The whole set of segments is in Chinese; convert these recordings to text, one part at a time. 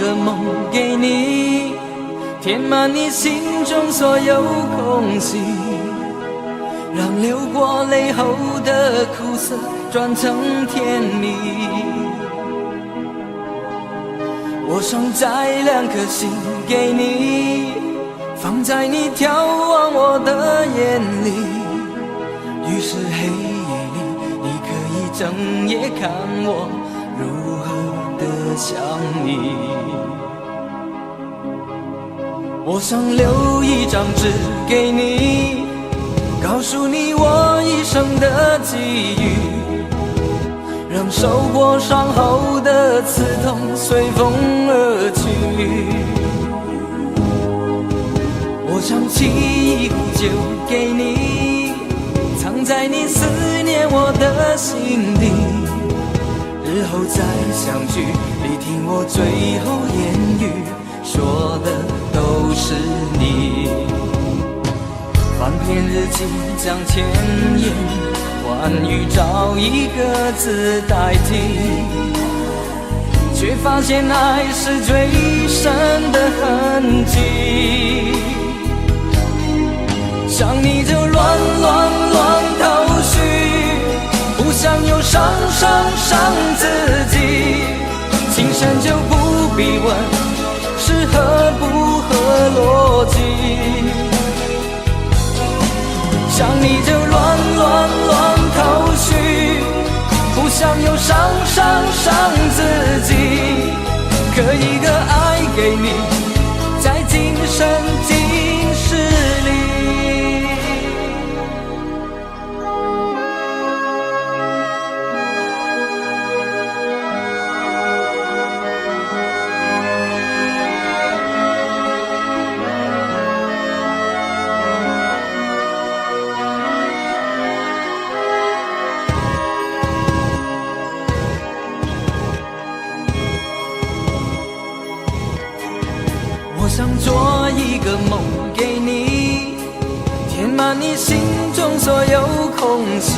个梦给你，填满你心中所有空隙，让流过泪后的苦涩转成甜蜜。我想摘2颗心给你，放在你眺望我的眼里，于是黑夜里你可以整夜看我如何的想你。我想留1张纸给你，告诉你我一生的际遇，让受过伤后的刺痛随风而去。我想沏一壶酒给你，藏在你思念我的心底，日后再相聚，你听我最后言语，说的都是你。翻篇日记将千言万语找一个字代替，却发现爱是最深的痕迹。想你就乱头绪，不想又伤自己，情深就不必问是合不合逻辑。想你就乱头绪，不想又伤自己，刻一个爱给你，在今生今世里。我想做一个梦给你，填满你心中所有空隙，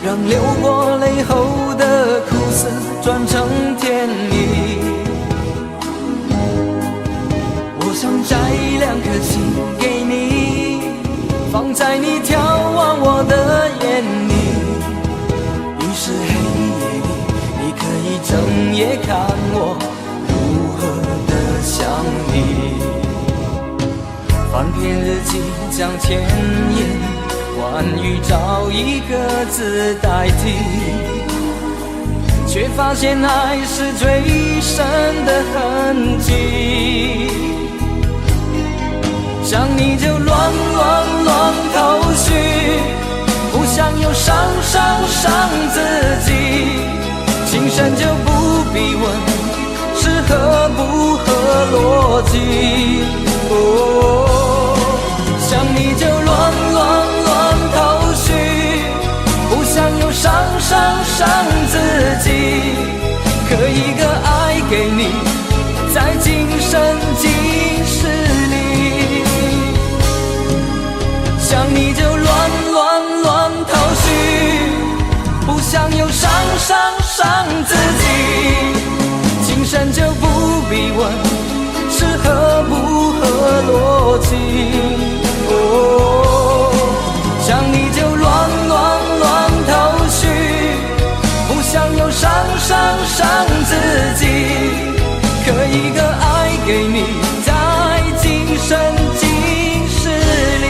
让流过泪后的苦涩转成甜蜜。我想摘2颗心给你，放在你眺望我的眼里，于是黑夜里你可以整夜看我如何想你。翻篇日记将千言万语找一个字代替，却发现爱是最深的痕迹。想你就乱头绪，不想又伤自己，情深就不必问是合不合逻辑。想你就乱头绪，不想又伤自己，刻一个爱给你，在今生今世里。想你就乱头绪，不想又伤自己，情深就不必问是合不合逻辑。想你就乱头绪，不想又伤自己，刻一个爱给你，在今生今世里。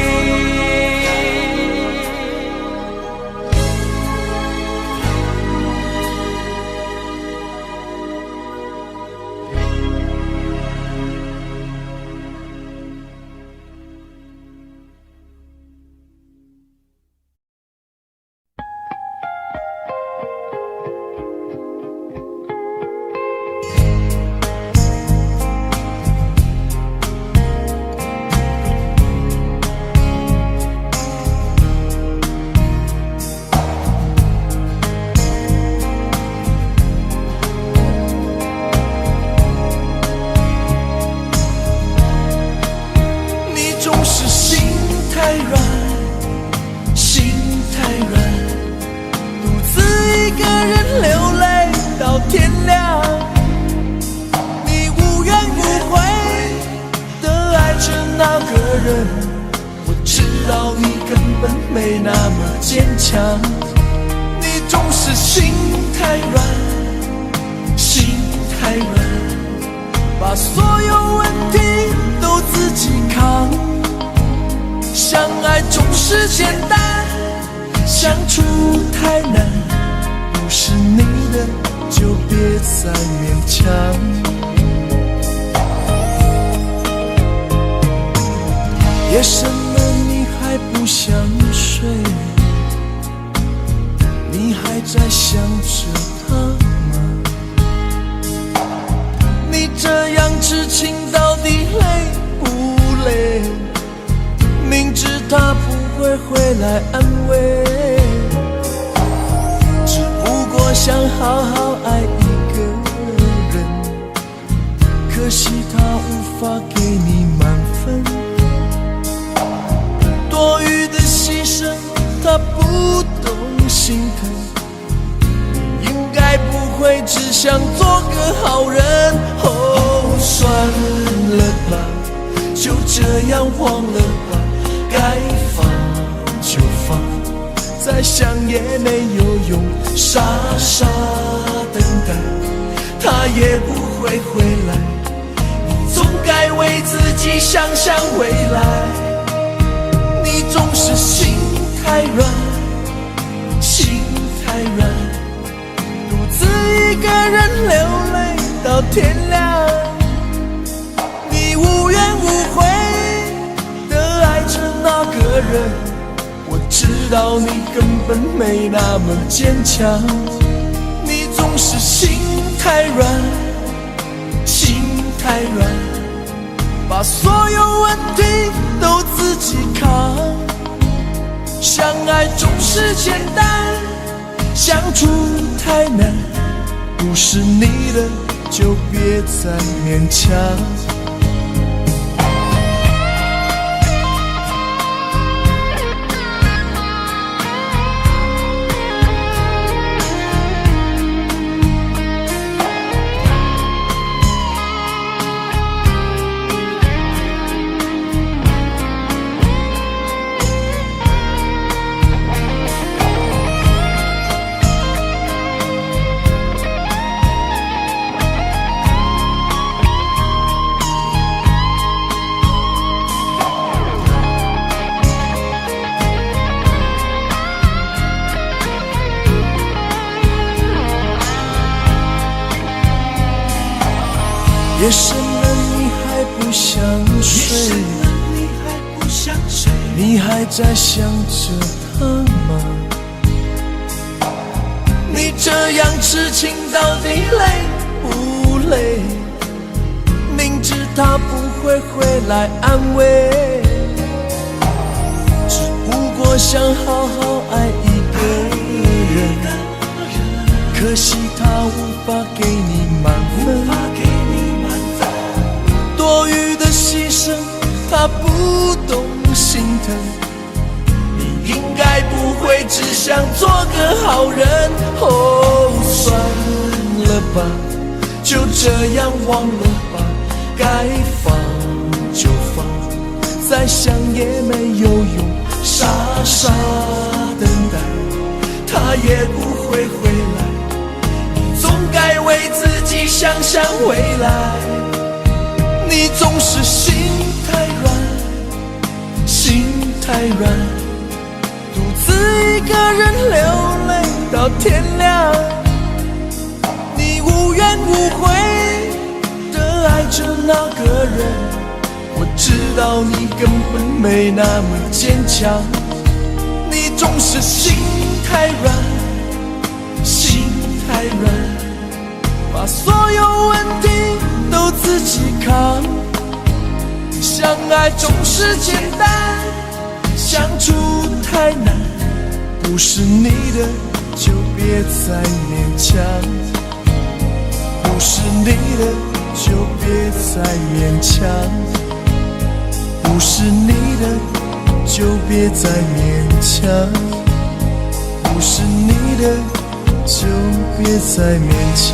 强。你总是心太软，心太软，把所有问题都自己扛。相爱总是简单，相处太难，不是你的就别再勉强。夜深了你还不想睡，你还在想着他吗？你这样痴情到底累不累？明知他不会回来安慰，只不过想好好爱一个人，可惜他无法给你满分，多余的牺牲他不懂心疼，你应该不会只想做个好人。哦，算了吧，就这样忘了吧，该放就放，再想也没有用，傻傻等待，他也不会回来，你总该为自己想想未来。你总是心太软，心太软，独自一个人流泪到天亮，你无怨无悔的爱着那个人，我知道你根本没那么坚强。你总是心太软，心太软，把所有问题都自己扛。相爱总是简单，相处太难，不是你的就别再勉强。夜深了你还不想睡，你还在想着他吗？你这样痴情到底累不累？明知他不会回来安慰，只不过想好好爱一个人，可惜他无法给你满分，多余的牺牲他不懂心疼，你应该不会只想做个好人。哦，算了吧，就这样忘了吧，该放就放，再想也没有用，傻傻等待，他也不会回来，你总该为自己想想未来。你总是心太软，心太软，独自一个人流泪到天亮，你无怨无悔的爱着那个人，我知道你根本没那么坚强。你总是心太软，心太软，把所有问题都自己扛。相爱总是简单，相处太难，不是你的就别再勉强，不是你的就别再勉强，不是你的就别再勉强，不是你的就别再勉强。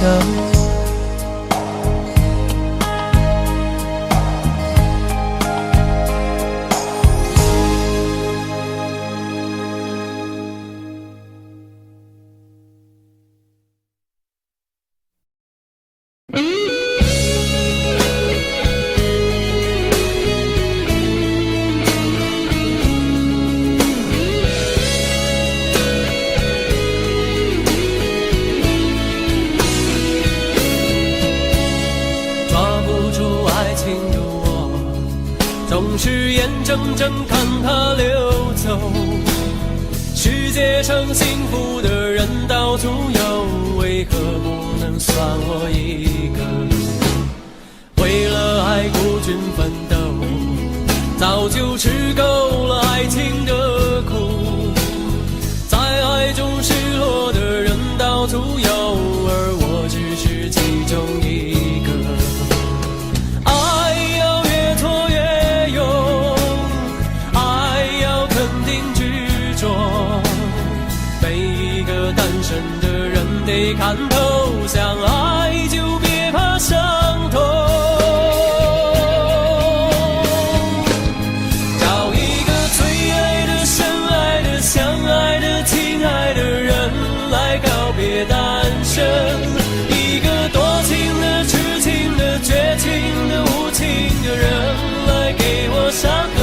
情的我，总是眼睁睁看它流走。世界上幸福的人到处有，为何不能算我一个？为了爱孤军奋斗，早就吃够了爱情的苦。在爱中失落的人到处有，而我只是其中一个。爱要越挫越勇，爱要肯定执着，每一个单身的人得看透，相爱就别怕伤痛。找一个最爱的、深爱的、相爱的、亲爱的人来告别单身，一个多情的、痴情的、绝情的、无情的人来给我伤痕。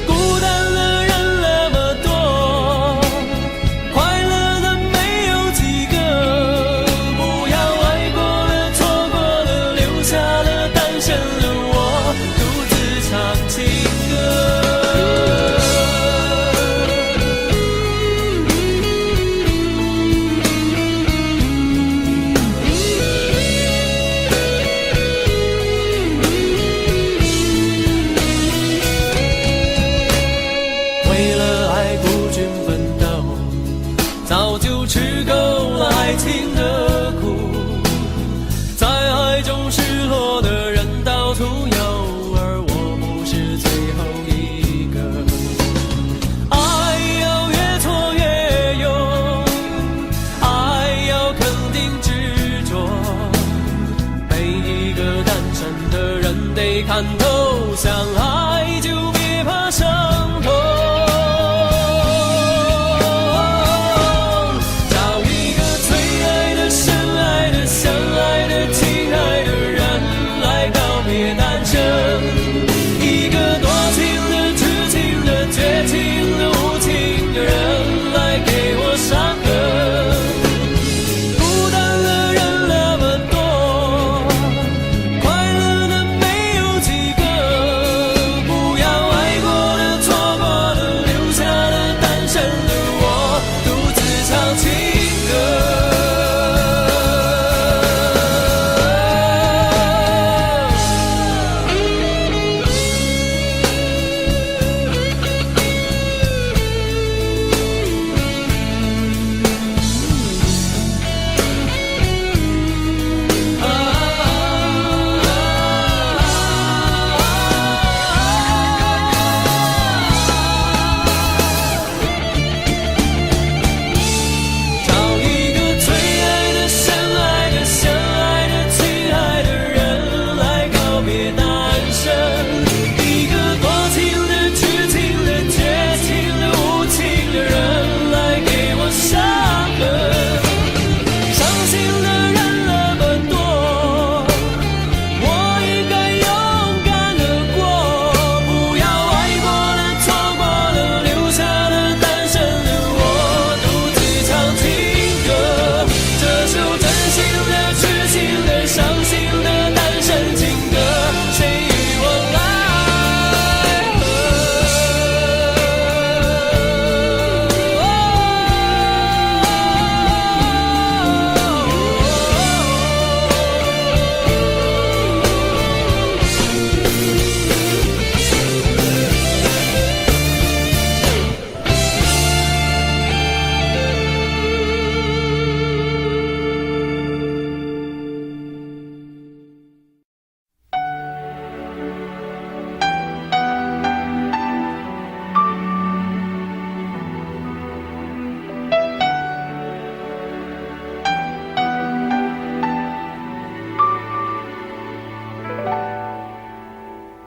孤单的人那么多，快乐的没有几个，不要爱过了、错过了，留下了单身的我，独自唱情歌。为了爱孤军奋斗，早就吃够了爱情的苦。在爱中失落的人到处有，而我不是最后一个。爱要越挫越勇，爱要肯定执着，每一个单身的人得看透，相爱就别怕伤痛。找一个最爱的、深爱的、相爱的、亲爱的人来告别单身，一个多情的、痴情的、绝情的、无情的人来给我伤痕。孤单的人那么多，快乐的没有几个，不要爱过的、错过的，留下了单身的我，独自唱情歌。找一个最爱的、深爱的、相爱的、亲爱的人来告别单身，一个多情的、痴情的、绝情的、无情的人来给我伤痕。伤心的人那么多，我应该勇敢地过，不要爱过了、错过了，留下了单身的我，独自唱情歌。这首真心的、痴情的、伤心的单身情歌，谁与我来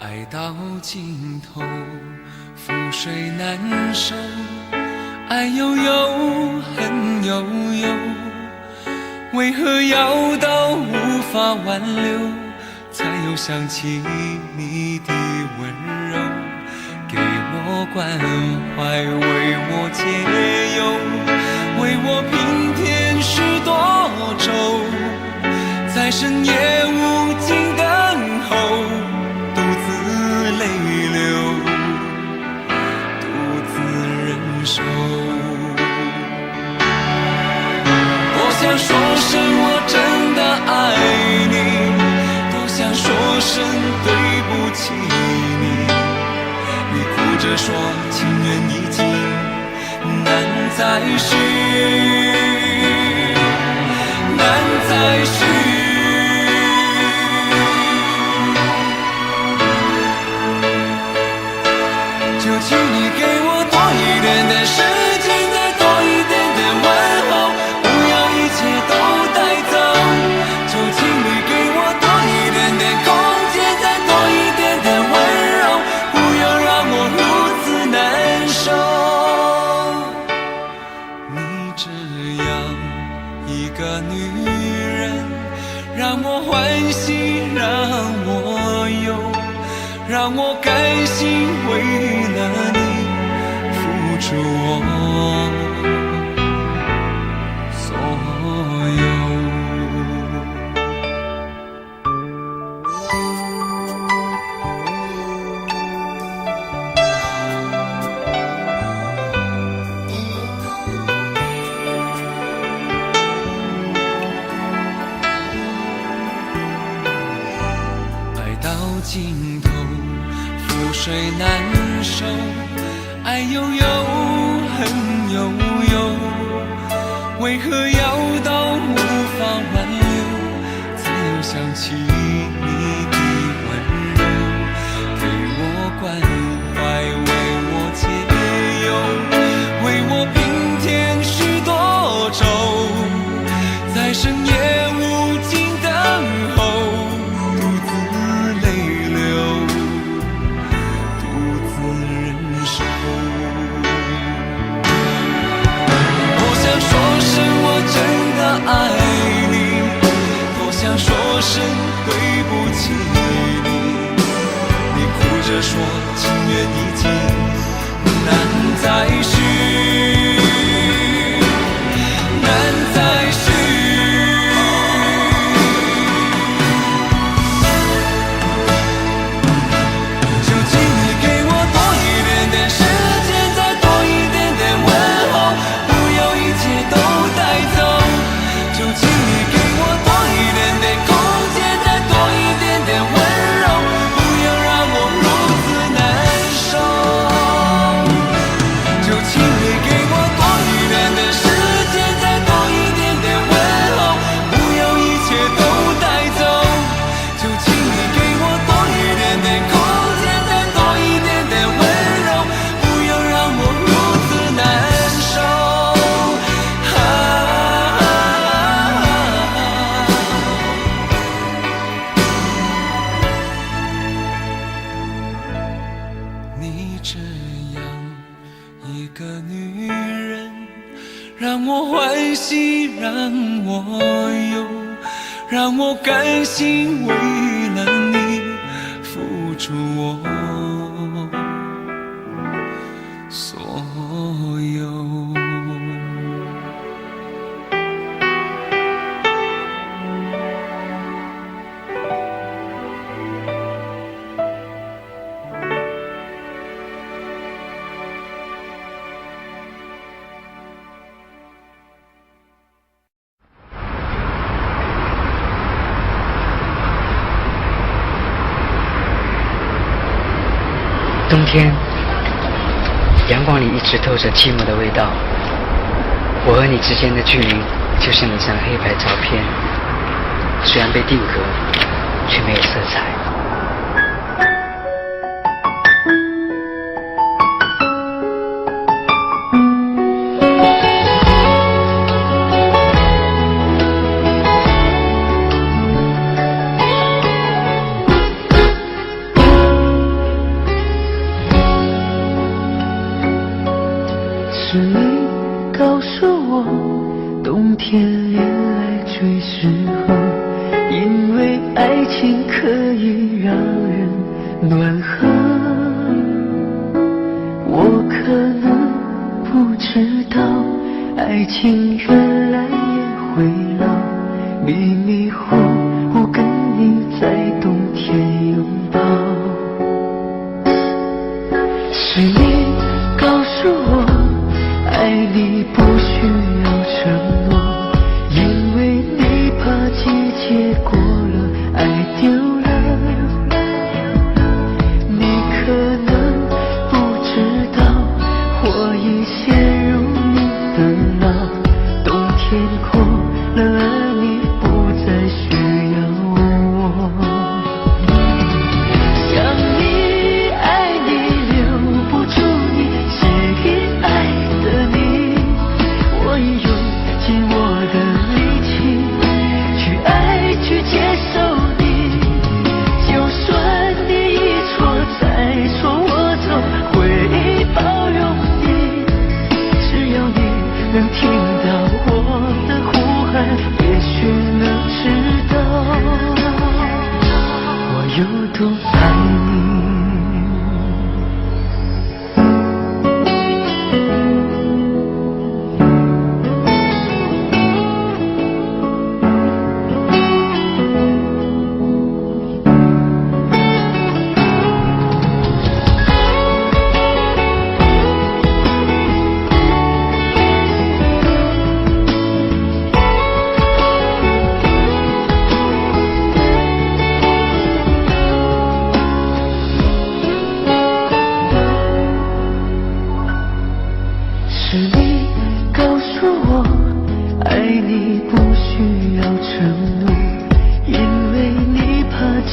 爱到尽头，覆水难收，爱悠悠，恨悠悠，为何要到无法挽留，才又想起你的温柔？给我关怀，为我解忧，为我平添许多愁，在深夜无尽等声对不起你，你哭着说情缘已尽难再续，难再续。就请你给我多一点的时间，再多一点的问候，不要一切都带走。就请你给我多一点的空间，再多一点的温柔，不要让我如此难受。你这样一个女人，让我欢喜，让我忧，让我甘心为了你付出我所有。爱到尽头覆水难收，爱悠悠，恨悠悠，为何要到无法挽留，才又想起你的温柔，给我关怀，为我解忧，为我平添许多愁，在深夜无尽等候，独自泪流，独自忍受。多想说声我真的爱你，多想说声对不起你，你哭着说情缘已尽难再续，难再续。就请你给我多一点的时间，再多一点的问候，不要一切都带走。就请你给我多一点的空间，再多一点的温柔，不要让我如此难受。就请你给我多一点的时间，再多一点的问候，不要一切都带走。就请你给我多一点的空间，再多一点的温柔，不要让我如此难受。你这样一个女人，让我欢喜，让我忧，让我甘心为了你付出我所有。冬天，阳光里一直透着寂寞的味道。我和你之间的距离，就像一张黑白照片，虽然被定格，却没有色彩。是你告诉我，冬天恋爱最适合，因为爱情可以让人暖和。我可能不知道，爱情原来也会老，迷迷糊糊跟你在冬天拥抱。是你告诉我，爱你不需要承诺，因为你怕季节过了，爱丢了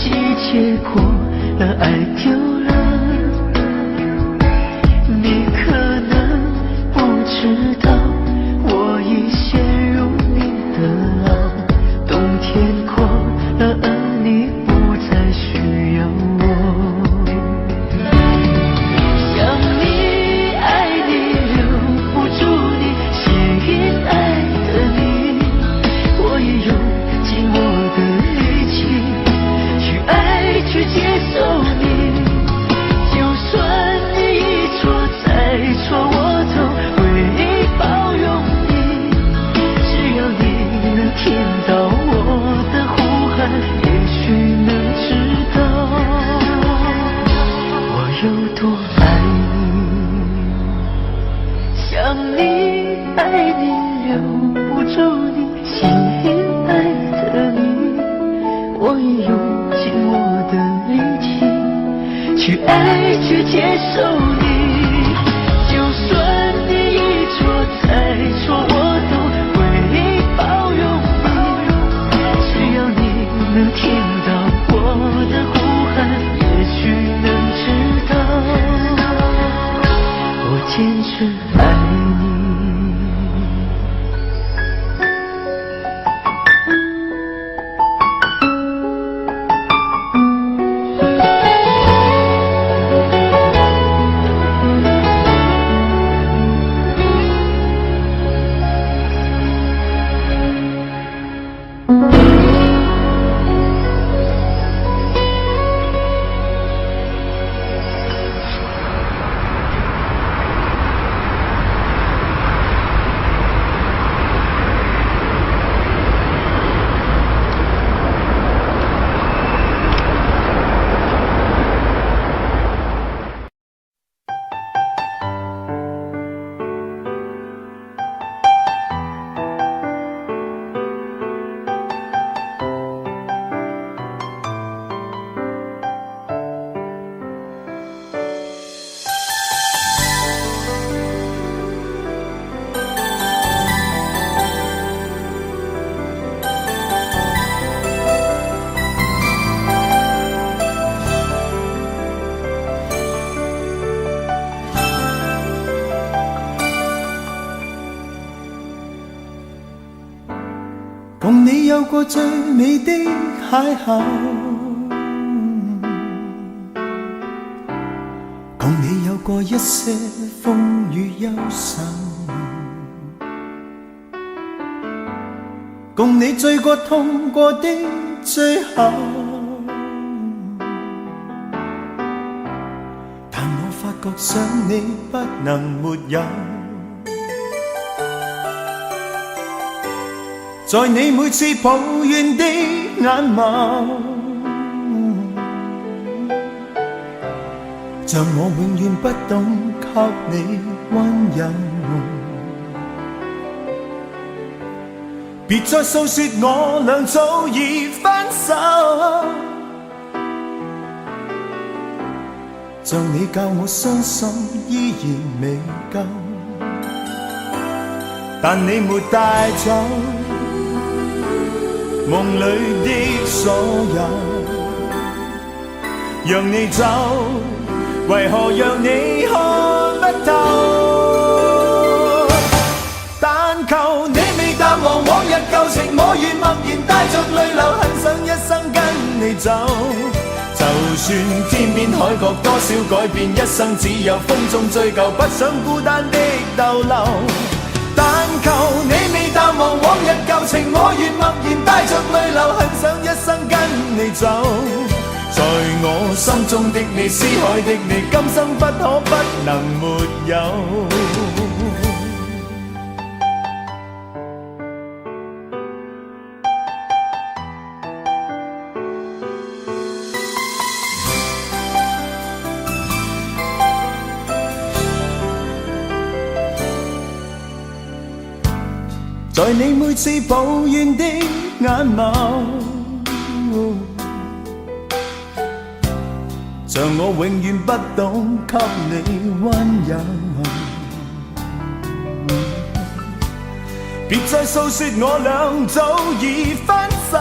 季节过了，爱丢了。你可能不知道，我已陷入你的牢。冬天过了，而你不再需要我。想你爱你留不住你，吸引爱的你，我也用尽我的力气去爱去接受你。就算你一错再错，我都会包容你。只要你能听到我的呼喊，也许能知道我有多爱你。想你爱你留不住你，吸引爱的你，我也用尽我的力气去爱去接受你。就算你一错再错，我都会包容你。只要你能听到我的呼喊，也许能知道我坚持爱你。共你有過最美的邂逅，共你有過一些風雨憂愁，共你醉過痛過的最後，但我發覺想你不能沒有。在你每次抱怨的眼眸，像我永遠不懂給你溫柔。別再訴說我倆早已分手，像你教我傷心依然未夠，但你沒帶走夢裏的所有，讓你走，為何讓你看不透？但求你未淡忘往日舊情，我願默然帶着淚流，很想一生跟你走。就算天邊海角多少改變，一生只有風中追究，不想孤單的逗留。但求你未淡忘往日舊情，我願默然帶着淚流，很想一生跟你走。在我心中的你，思海的你，今生不可不能沒有。在你每次抱怨的眼眸，像我永遠不懂給你溫柔。別再訴說我倆早已分手，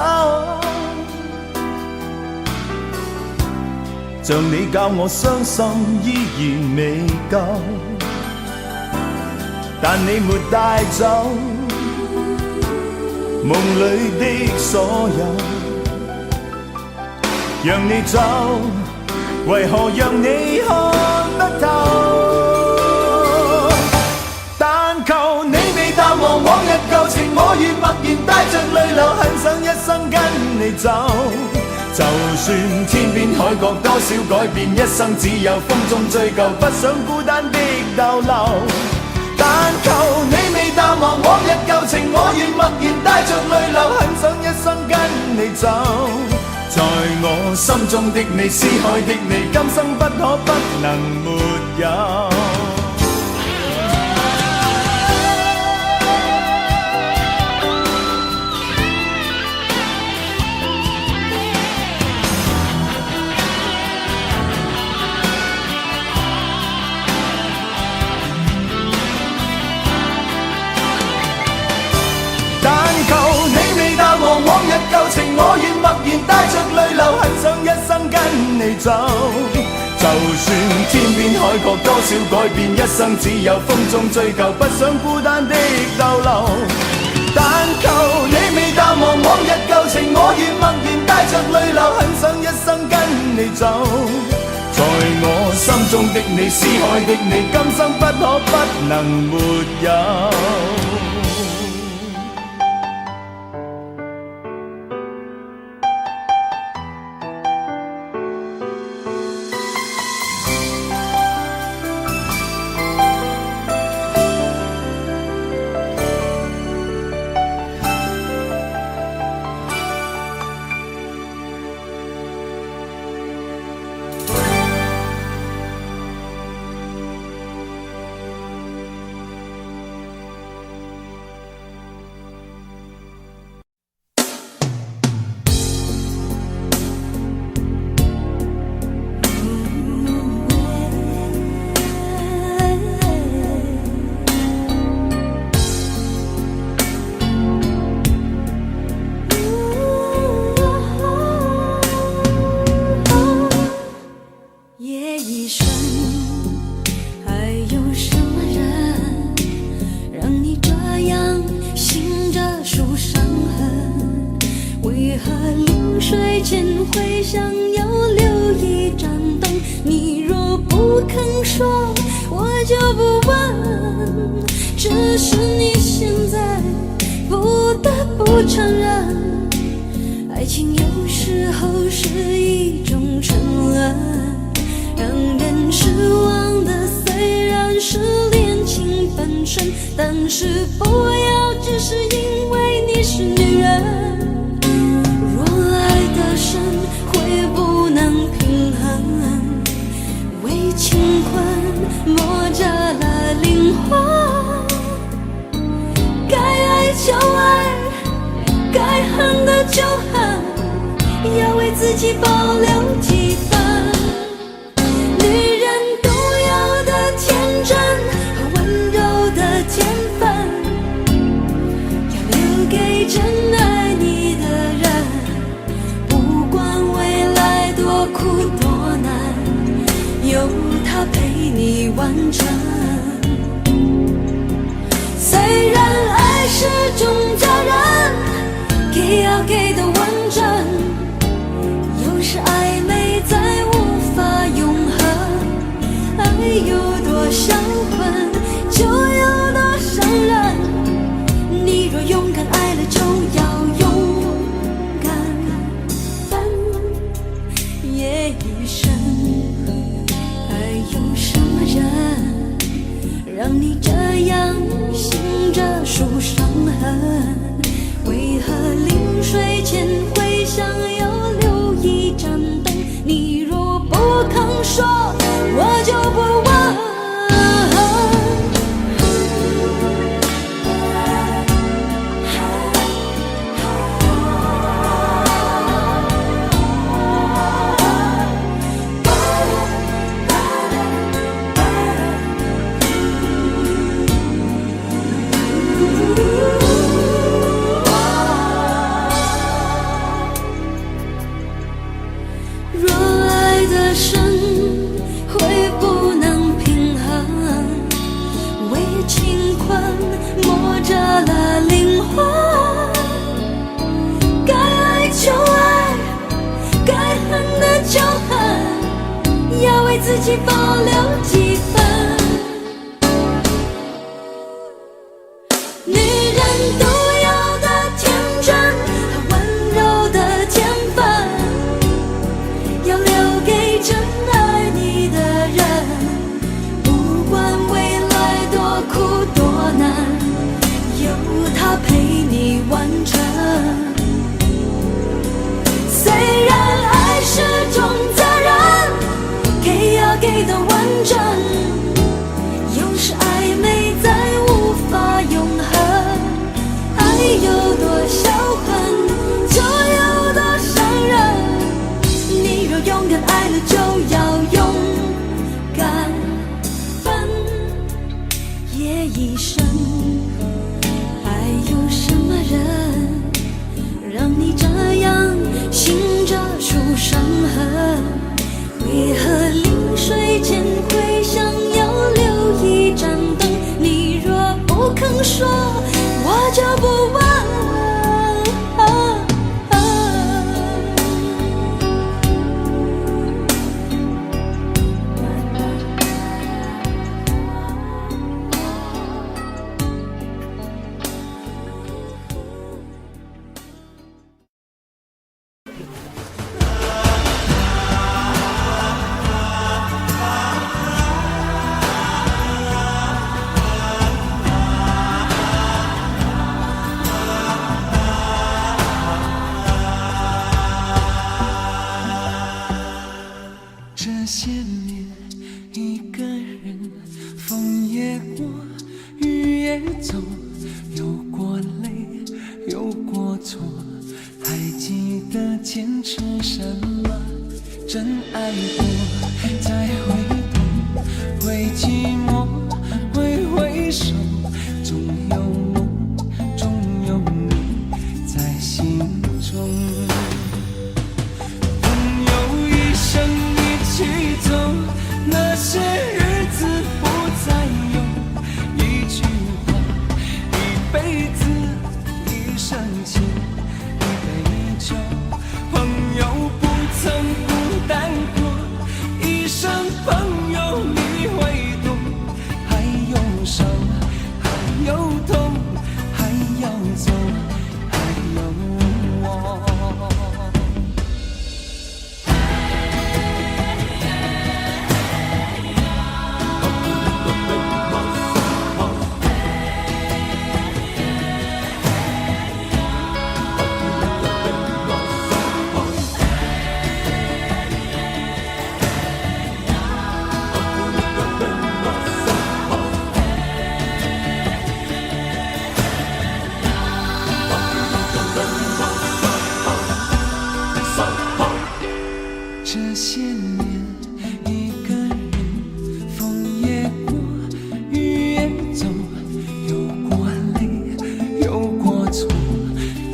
像你教我伤心依然未够，但你没带走梦里的所有，让你走，为何让你看不透？但求你未淡忘往日旧情，我愿默然带着泪流，很想一生跟你走。就算天边海角多少改变，一生只有风中追究，不想孤单的逗留。但求你未淡忘往日旧情，我愿默然带着泪流，很想一生跟你走。在我心中的你，思海的你，今生不可不能没有。往日旧情，我愿默然带着泪流，很想一生跟你走。就算天边海角多少改变，一生只有风中追究，不想孤单的逗留。但求你未淡忘往日旧情，我愿默然带着泪流，很想一生跟你走。在我心中的你，思海的你，今生不可不能没有。但是不要只是因为你是女人，若爱得深会不能平衡，为情困磨折了灵魂，该爱就爱，该恨的就恨，要为自己保留几分。女人独有的天真和温柔的天分，要留给真爱你的人，不管未来多苦多难，有他陪你完成。虽然爱是种责任，给要给的完整，有时暧昧再无法永恒，爱有多销魂，就有多伤人。你若勇敢爱了，就要勇敢分也一生。还有什么人让你这样醒着数伤痕？为何临睡前会想要留一盏灯？你若不肯说，我就不问。若爱的深了灵魂。该爱就爱，该恨的就恨，要为自己保留几分。女人独有的天真和温柔的天分，要留给真爱你的人。不管未来多苦多难，有他陪你完成。虽然爱是种责任，给要给的完整，有时暧昧再无法永恒。爱有多销魂，就有多伤人。你若勇敢爱了，就要勇敢分，夜已深，还有什么人让你这样醒着出伤痕？为何临睡前会想要留一盏灯？你若不肯说，我就不问。这些年，一个人，风也过，雨也走，有过泪，有过错，还记得坚持什么？真爱过，再回头，会寂寞，会回首，总有梦，总有你在心中。那些日子不再有，一句话，一辈子，一生情，一杯酒。朋友不曾孤单过，一生朋友你会懂。还有伤，还有痛，还要走，还有我。这些年，一个人，风也过，雨也走，有过泪，有过错，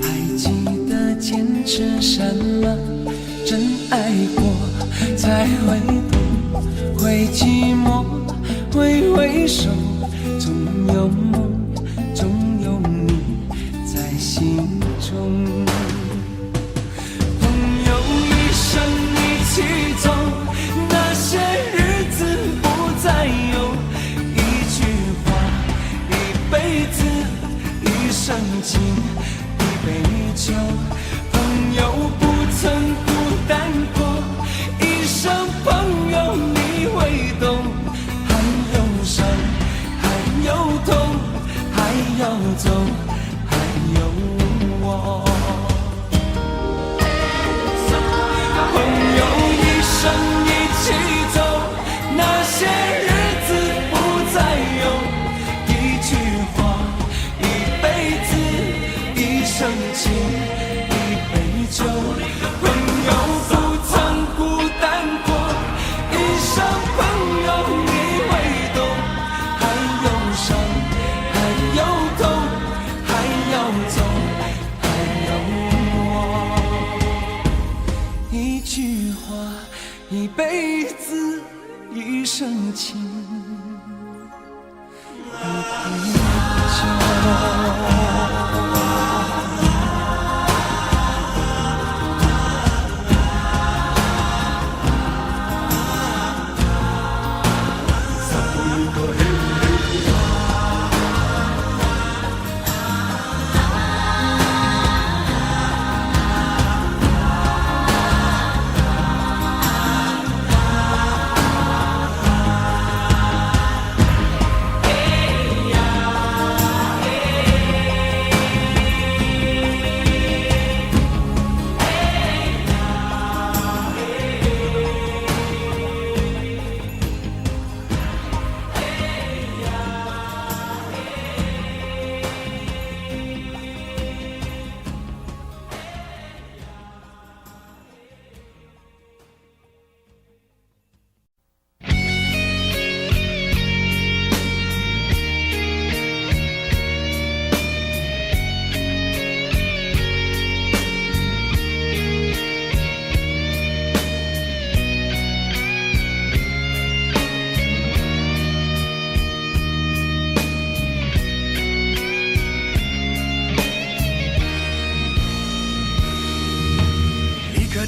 还记得坚持什么？真爱过，才会懂，会寂寞，会回首，总有梦，总有你在心中。一起走，那些日子不再有，一句话，一辈子，一生情，一杯酒。朋友不曾孤单过，一生朋友你会懂。还有伤，还有痛，还要走，还有我。一起走，那些日子不再有，一句话，一辈子，一生情，一杯酒。朋友不曾孤单过，一生朋友你会懂。还有伤，还有痛，还要走，还有我。一句话，一辈子，一生情，一杯酒。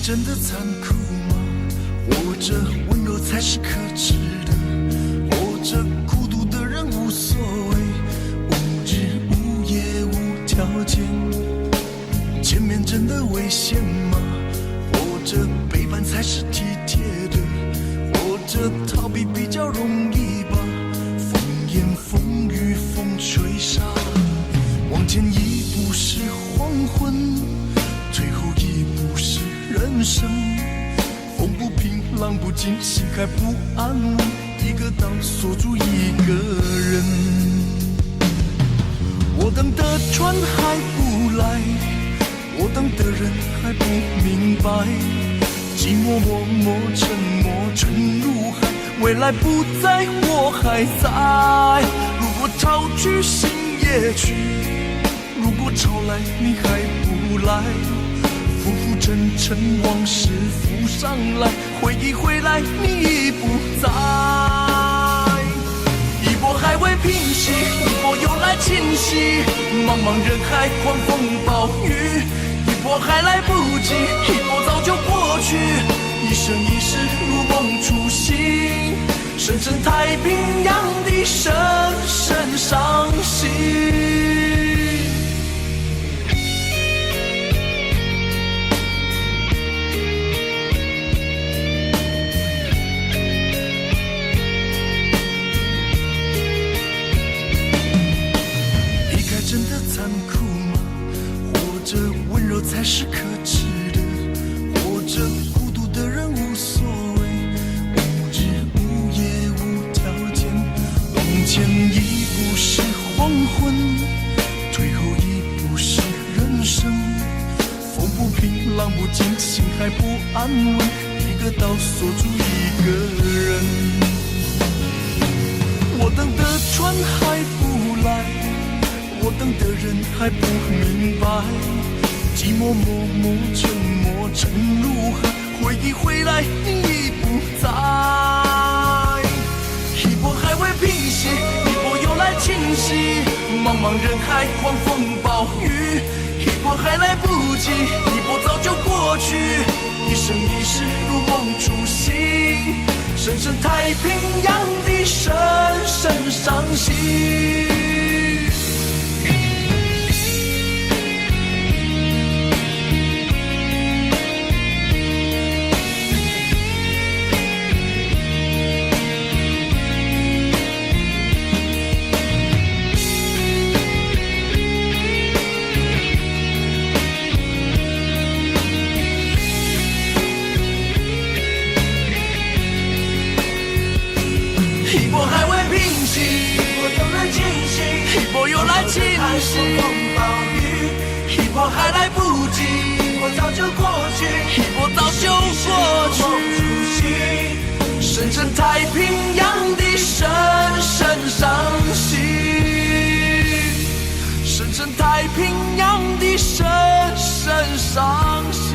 真的残酷吗？活着温柔才是可耻的，活着孤独的人无所谓，无日无夜无条件。见面真的危险吗？活着背叛才是体贴的，活着逃避比较容易吧。风言风语风吹沙，往前一步是黄昏，最后一步是人生。风不平浪不静，心还不安稳，一个岛锁住一个人。我等的船还不来，我等的人还不明白，寂寞默默沉默沉入海，未来不在我还在。如果潮去心也去，如果潮来你还不来，浮浮沉沉往事浮上来，回忆回来你已不在。一波还未平息，一波又来侵袭，茫茫人海狂风暴雨，一波还来不及，一波早就过去，一生一世如梦初醒，深深太平洋的深深伤心。才是可耻的，活着孤独的人无所谓，无日无夜无条件。往前一步是黄昏，退后一步是人生。风不平浪不静，心还不安稳，一个岛锁住一个人。我等的船还不来，我等的人还不明白，寂寞默默沉默沉入海，回忆回来你已不在。一波还未平息，一波又来侵袭，茫茫人海狂风暴雨，一波还来不及，一波早就过去，一生一世如梦初醒，深深太平洋的深深伤心。一波还未平息，一波又来侵袭，一波又来侵袭，风暴雨，一波还来不及，一波早就过去，一波早就过去，深深太平洋的深深伤心，深深太平洋的深深伤心。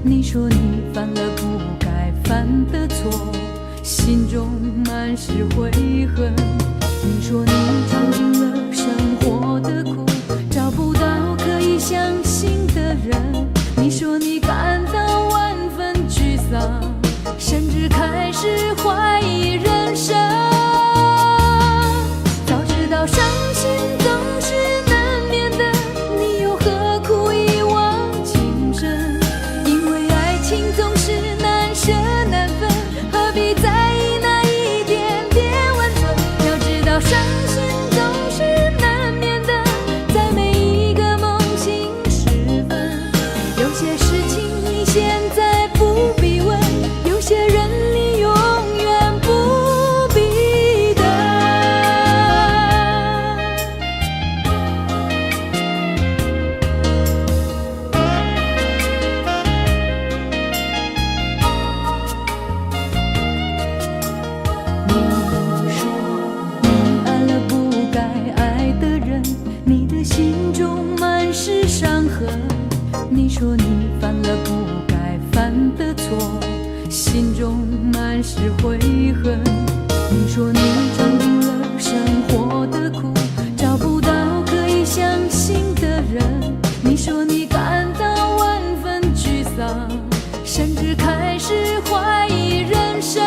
你说你犯了不该犯的错，心中满是悔恨。你说你尝尽了生活的苦，找不到可以相信的人。你说你感到万分沮丧，甚至开始怀疑人生。道伤心总是难免的，在每一个梦醒时分，有些事情你现在不必问，有些人你永远不必等。你说你爱了不该爱的人，你的心中满是伤痕。你说你犯了不该犯的错，心中满是悔恨。你说你尝尽了生活的苦，找不到可以相信的人。你说你感到万分沮丧，甚至开始怀疑人生。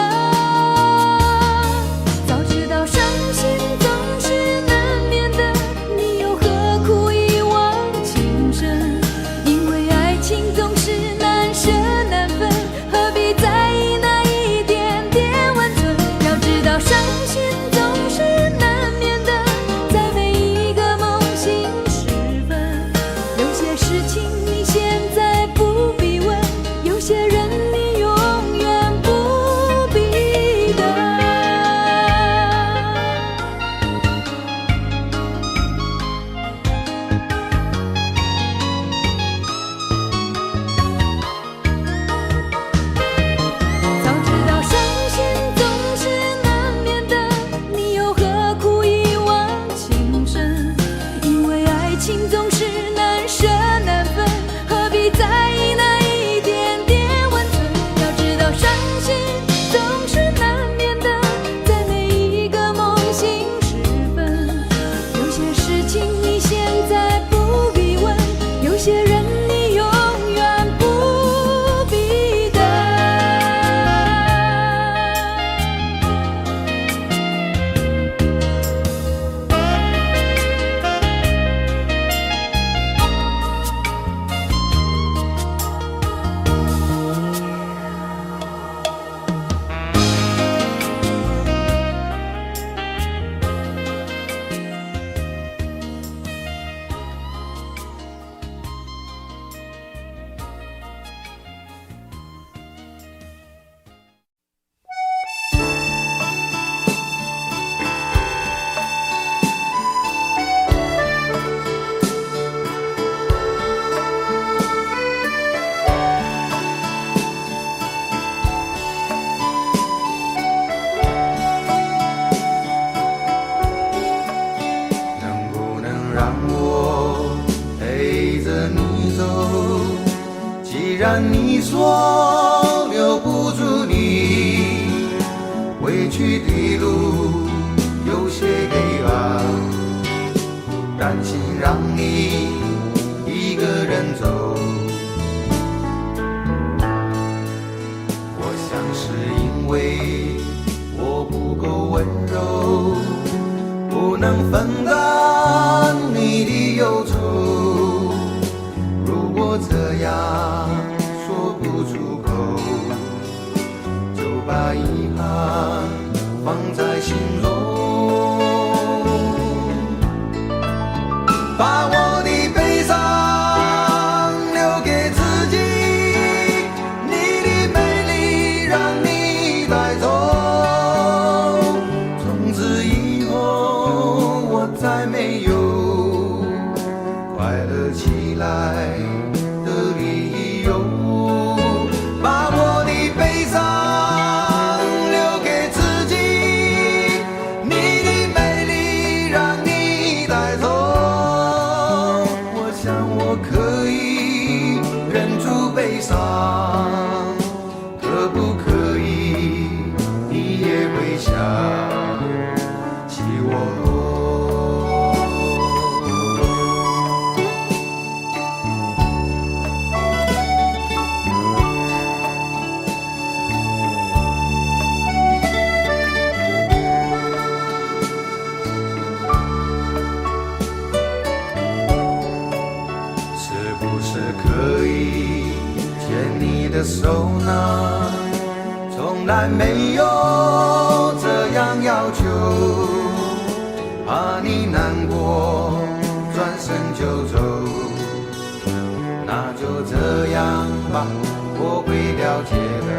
早知道伤心总是难免的，你又何苦一往情深？因为爱情总是难舍难分，何必在意那一点点温存？要知道伤心总是难免的，在每一个梦醒时分，有些事情你现在不必问，有些人你永远不必等。早知道伤心总是难免的，你又何苦一往情深？因为爱情总是难舍难分，何必在意那一点点温存？要知道伤心总是难免的，在每一个梦醒时分，有些事情你现在不必问，有些人你永远不必等。能不能让我陪着你走？既然你说留不住你，回去的路有些黑暗，担心让你一个人走。我想是因为我不够温柔，不能分担你的忧愁。如果这样说不出口，就把遗憾放在心中，把我的悲伤留给自己，你的美丽让你带走。从此以后我再没有快乐起来的理由，把我的悲伤留给自己，你的美丽让你带走。我想我可以忍住悲伤，可不可以你也会想起我？是不是可以牵你的手呢？从来没有这样要求，怕你难过，转身就走。那就这样吧，我会了解的。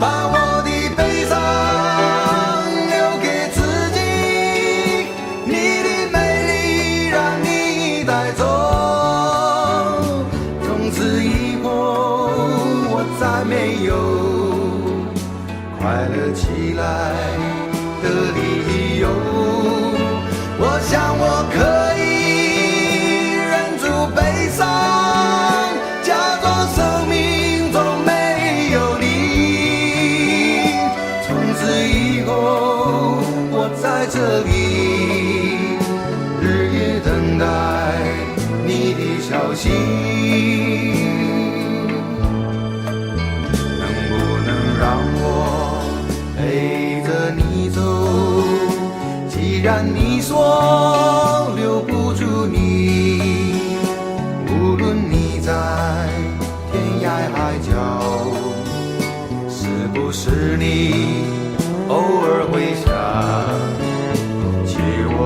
把我的悲伤留给自己，你的美丽让你带走。从此以后，我再没有快乐起来的理由。我想我可以忍住悲伤，假装生命中没有你。从此以后，我在这里日夜等待你的消息。能不能让我陪着你走？既然你说留不住你，无论你在天涯海角，是不是你偶尔会想起我？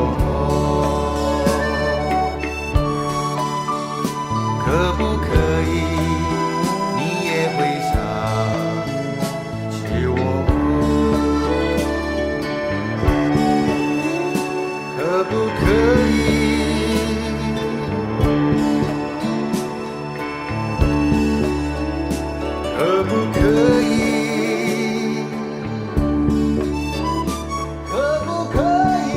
可不可以你也会想起我？可不可以？可不可以？可不可以？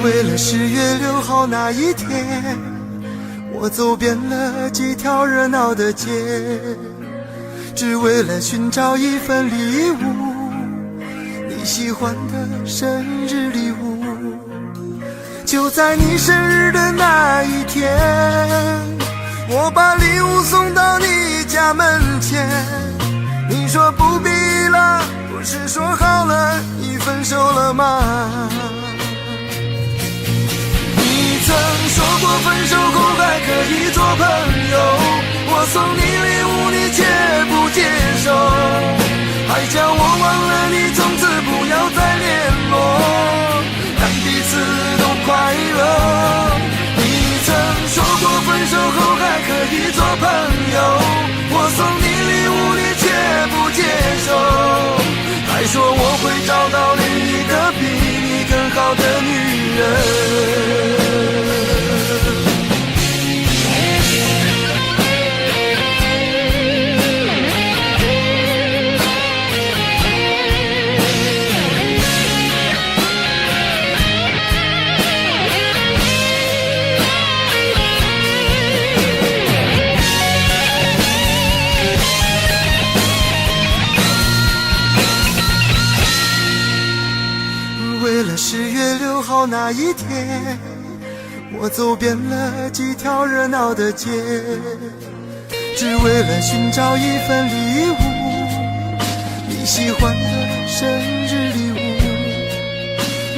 为了10月6号那一天，我走遍了几条热闹的街，只为了寻找一份礼物，你喜欢的生日礼物。就在你生日的那一天，我把礼物送到你家门前，你说不必了，不是说好了你分手了吗？你曾说过分手后还可以做朋友，我送你礼物你却不接受，还叫我忘了你，从此不要再联络，让彼此都快乐。你曾说过分手后还可以做朋友，我送你礼物你却不接受，还说我会找到另一个比你更好的女人。为了10月6号那一天，我走遍了几条热闹的街，只为了寻找一份礼物，你喜欢的生日礼物。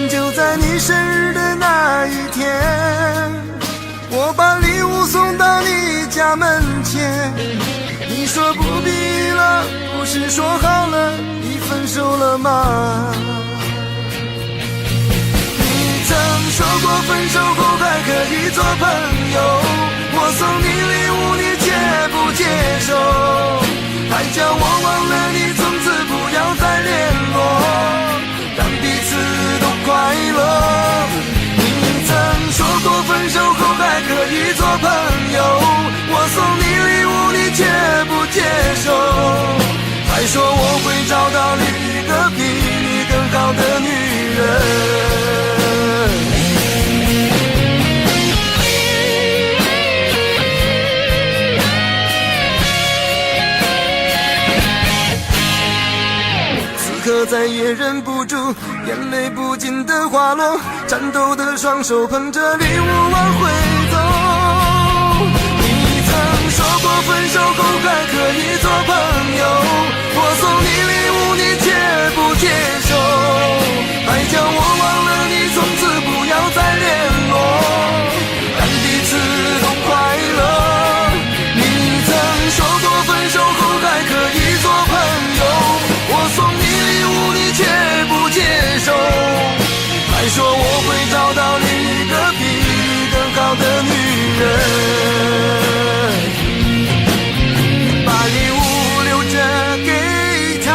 就在你生日的那一天，我把礼物送到你家门前，你说不必了，不是说好了你分手了吗？曾说过分手后还可以做朋友，我送你礼物你却不接受，还叫我忘了你，从此不要再联络，让彼此都快乐。你曾说过分手后还可以做朋友，我送你礼物你却了再也忍不住，眼泪不禁的滑落，颤抖的双手捧着礼物往回走。你曾说过分手后还可以做朋友，我送你礼物你却不接受，还叫我忘了你，从此不要再联络，让彼此都快乐。你曾说过分手后还可以做朋友，我送你礼物你却不接受，还说我会找到另一个比你更好的女人，把礼物留着给她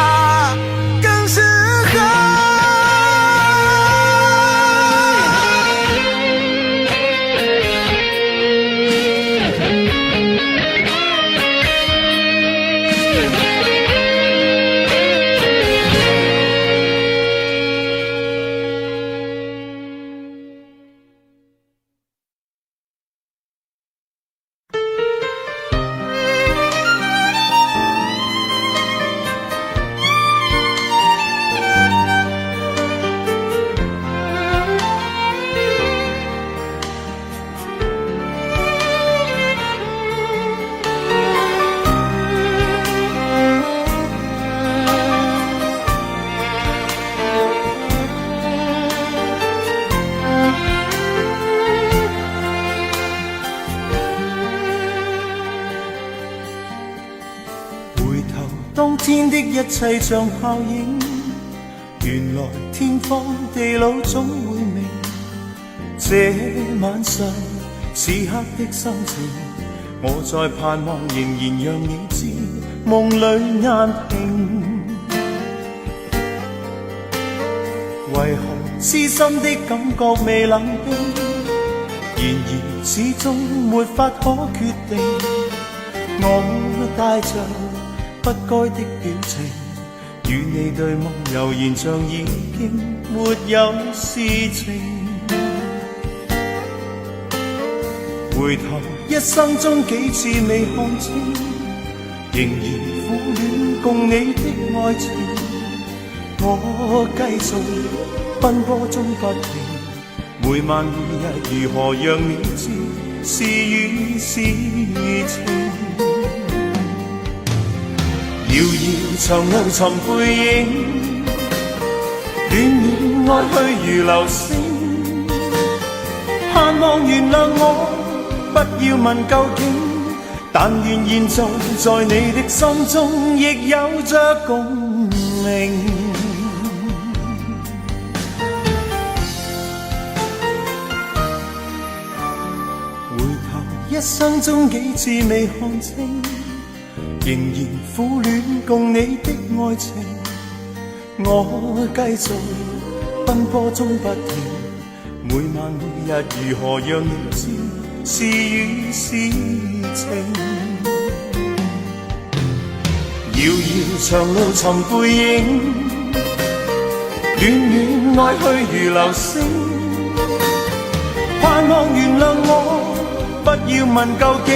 更适合。當天的一切像泡影，原來天荒地老總會明。這晚上此刻的心情，我在盼望仍然讓你知，夢裏眼平。為何痴心的感覺未冷冰？然而始終沒法可決定。我帶着不該的表情，與你對望，悠然像已經沒有事情。回頭一生中幾次未看清，仍然苦戀共你的愛情。我繼續奔波中不停，每晚每日如何讓你知，是與是情。遙遙長路尋背影，戀戀愛去如流星。盼望原諒我，不要問究竟，但願現在在你的心中亦有着共鳴。回頭一生中幾次未看清，仍然苦戀共你的愛情。我繼續奔波中不停，每晚每日如何讓你知，是與是情。遙遙長路尋背影，戀戀愛去如流星。盼望原諒我，不要問究竟，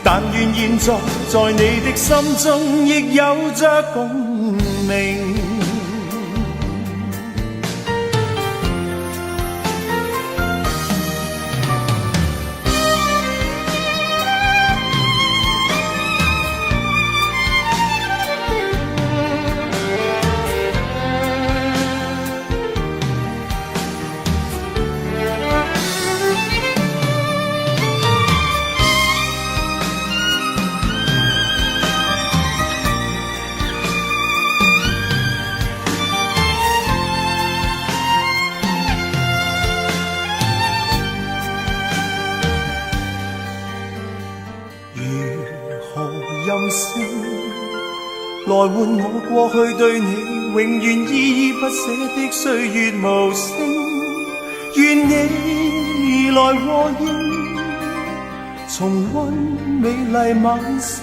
但願現在在你的心中亦有着共鳴。任性來換我過去對你永遠依依不捨的歲月無聲，願你來和應，重溫美麗晚星，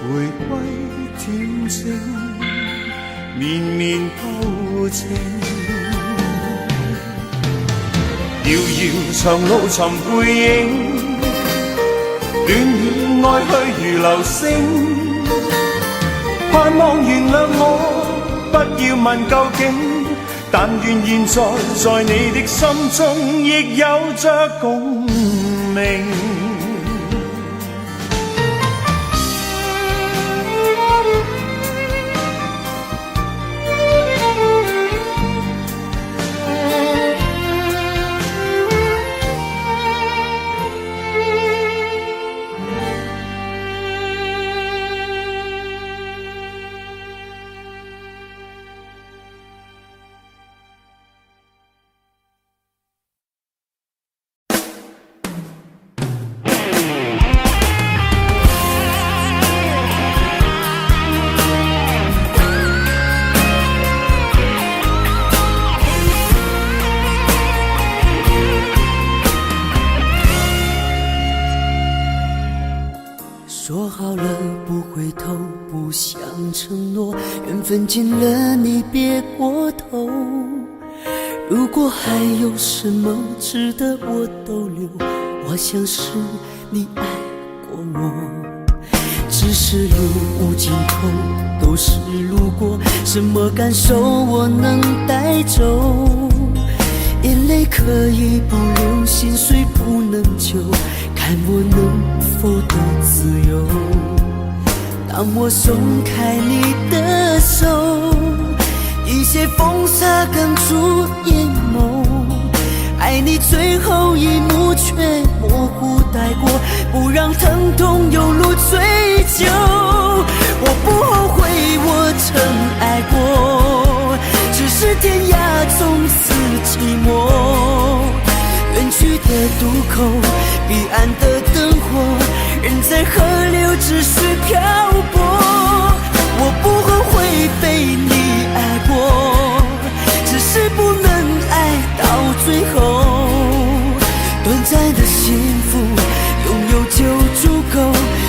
回歸恬靜綿綿柔情。遙遙長路尋背影，戀戀愛去如流星。盼望原諒我，不要问究竟，但愿现在在你的心中亦有着共鸣。说好了不回头，不想承诺，缘分尽了你别过头。如果还有什么值得我逗留，我想是你爱过我。只是路无尽头，都是路过，什么感受我能带走？眼泪可以不流，心碎不能救，看我能否得自由。当我松开你的手，一些风沙哽住眼眸，爱你最后一幕却模糊带过，不让疼痛有路追究。我不后悔我曾爱过，只是天涯从此寂寞。远去的渡口，彼岸的灯火，人在河流只需漂泊。我不后悔被你爱过，只是不能爱到最后。短暂的幸福拥有就足够，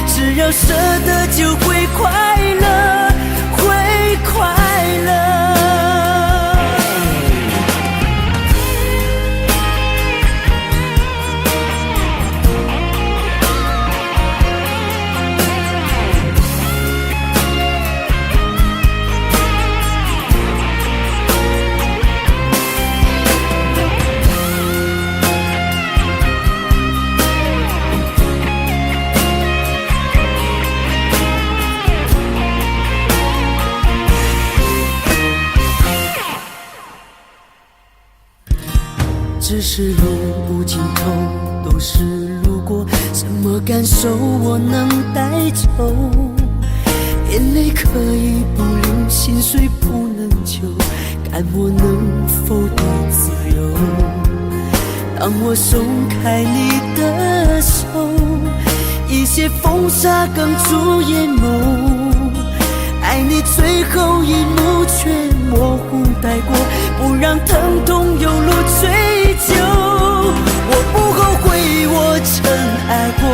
只要舍得就会快乐，会快乐。只是路无尽头，都是路过，什么感受我能带走？眼泪可以不流，心碎不能救，看我能否得自由。当我松开你的手，一些风沙哽住眼眸，爱你最后一幕却模糊带过，不让疼痛有路追究。我不后悔我曾爱过，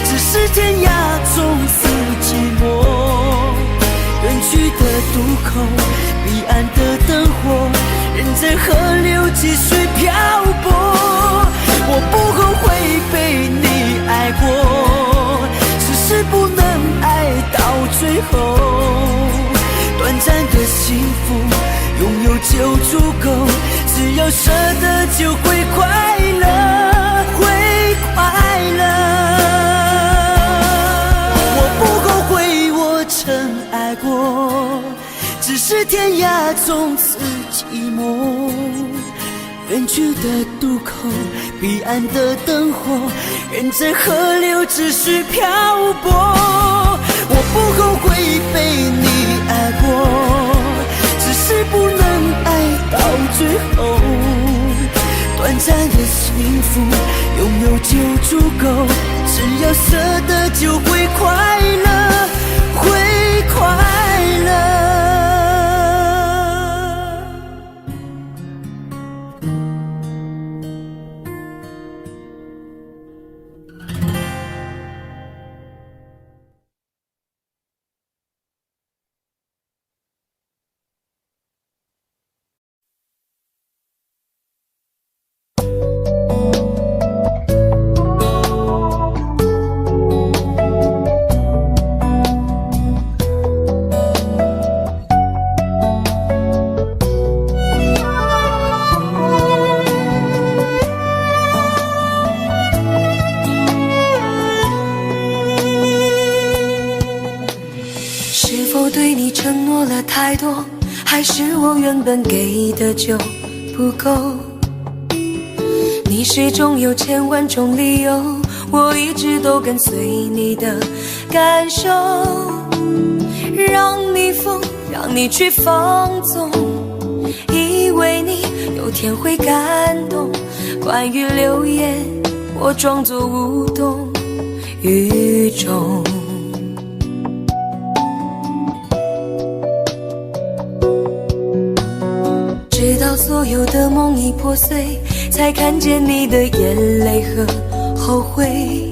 只是天涯从此寂寞。远去的渡口，彼岸的灯火，人在河流继续漂泊。我不后悔被你爱过，只是不能爱到最后。短暂的幸福拥有就足够，只要舍得就会快乐，会快乐。我不后悔我曾爱过，只是天涯从此寂寞。远去的渡口，彼岸的灯火，人在河流只需漂泊。我不后悔被你爱过，只是不能爱到最后。短暂的幸福拥有就足够，只要舍得就会快乐，会快乐。对你承诺了太多，还是我原本给的就不够？你始终有千万种理由，我一直都跟随你的感受，让你疯，让你去放纵，以为你有天会感动。关于流言，我装作无动于衷。直到所有的梦已破碎，才看见你的眼泪和后悔。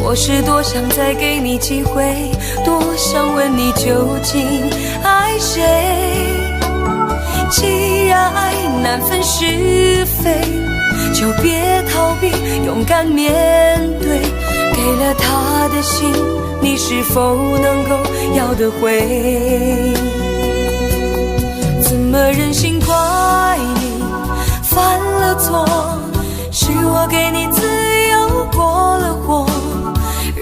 我是多想再给你机会，多想问你究竟爱谁。既然爱难分是非，就别逃避，勇敢面对。给了他的心，你是否能够要得回？怎么忍心怪你犯了错？是我给你自由过了火，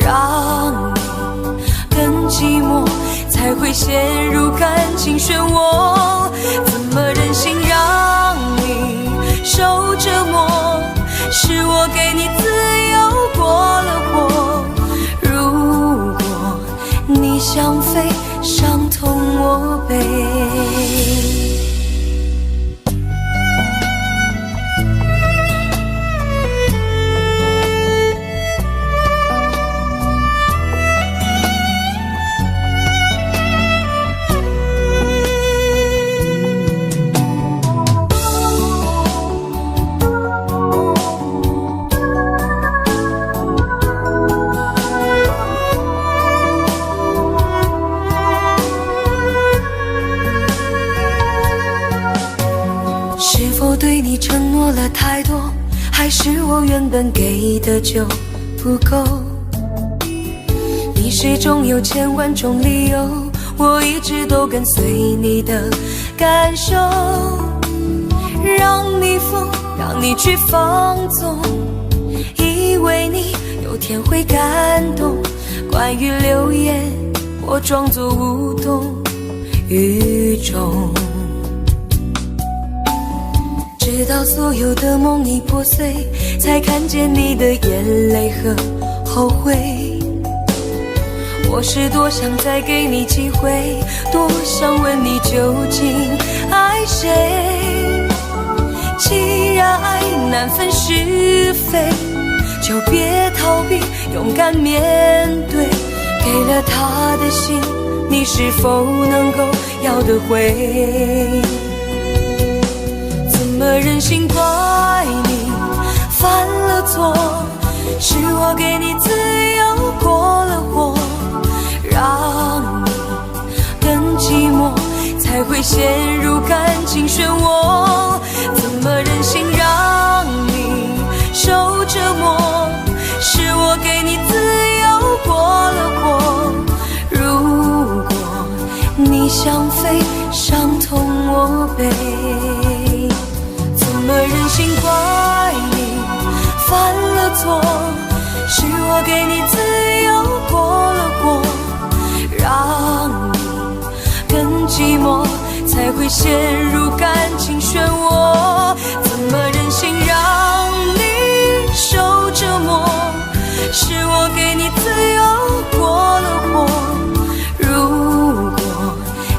让你更寂寞，才会陷入感情漩涡。怎么忍心让你受折磨？是我给你自由过了火。如果你想飞，伤痛我背。对你承诺了太多，还是我原本给的就不够？你始终有千万种理由，我一直都跟随你的感受，让你疯，让你去放纵，以为你有天会感动。关于流言，我装作无动于衷。直到所有的梦已破碎，才看见你的眼泪和后悔。我是多想再给你机会，多想问你究竟爱谁。既然爱难分是非，就别逃避，勇敢面对。给了他的心，你是否能够要得回？怎么忍心怪你犯了错？是我给你自由过了火，让你更寂寞，才会陷入感情漩涡。怎么忍心让你受折磨？是我给你自由过了火。如果你想飞，伤痛我背。怎么忍心怪你犯了错？是我给你自由过了火，让你更寂寞，才会陷入感情漩涡。怎么忍心让你受折磨？是我给你自由过了火。如果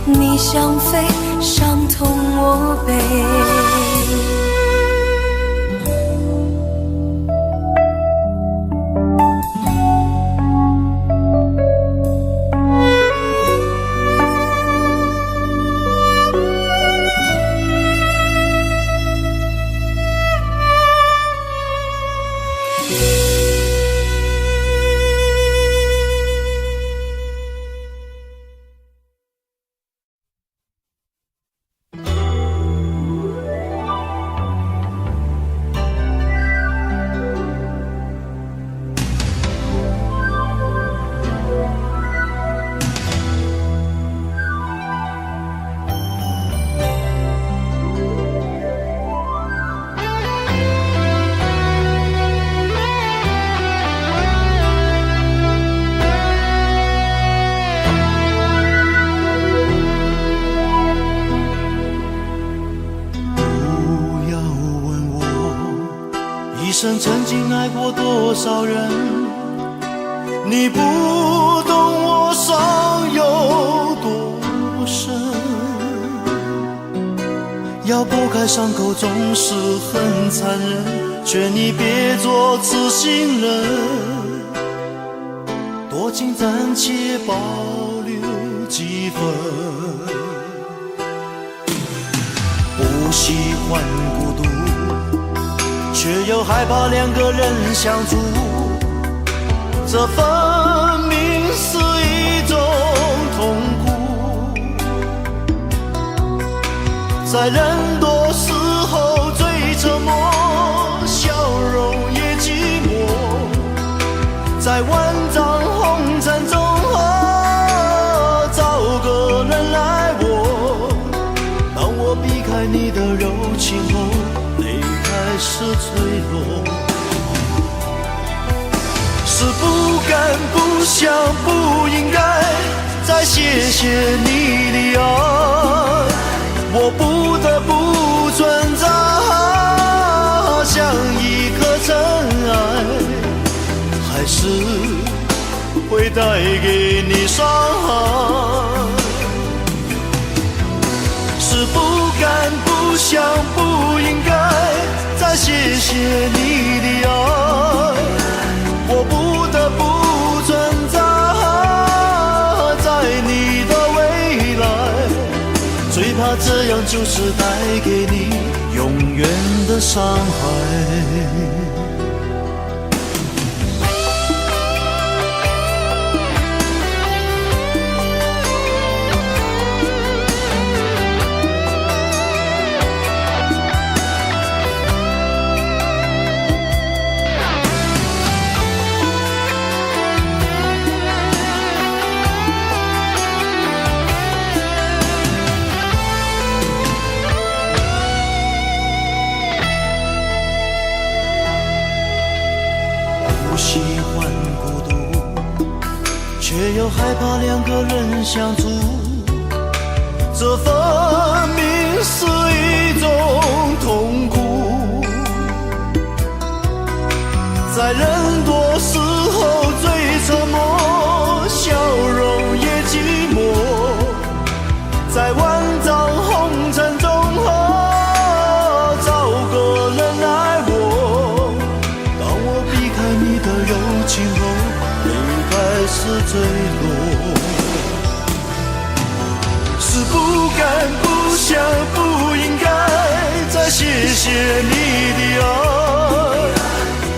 你想飞，伤痛我背。生曾经爱过多少人，你不懂我伤有多深。要剥开伤口总是很残忍，劝你别做痴心人，多情暂且保留几分。不喜欢孤独，却又害怕两个人相处，这分明是一种痛苦。在人多时候最沉默，笑容也寂寞，在万丈红尘中找个人来握。当我避开你的柔情后，泪开始坠落。是不敢不想不应该再谢谢你的爱，我不得不存在，像一颗尘埃，还是会带给你伤害。是不敢不想不应该再谢谢你的爱，我不得不存在，在你的未来，最怕这样就是带给你永远的伤害。不喜欢孤独，却又害怕两个人相处，这分明是一种痛苦。在人多时候最沉默，笑容也寂寞，在万丈红尘中找个人来握。当我避开你的柔情后，泪开始坠落。是不敢不想不应该再谢谢你的爱，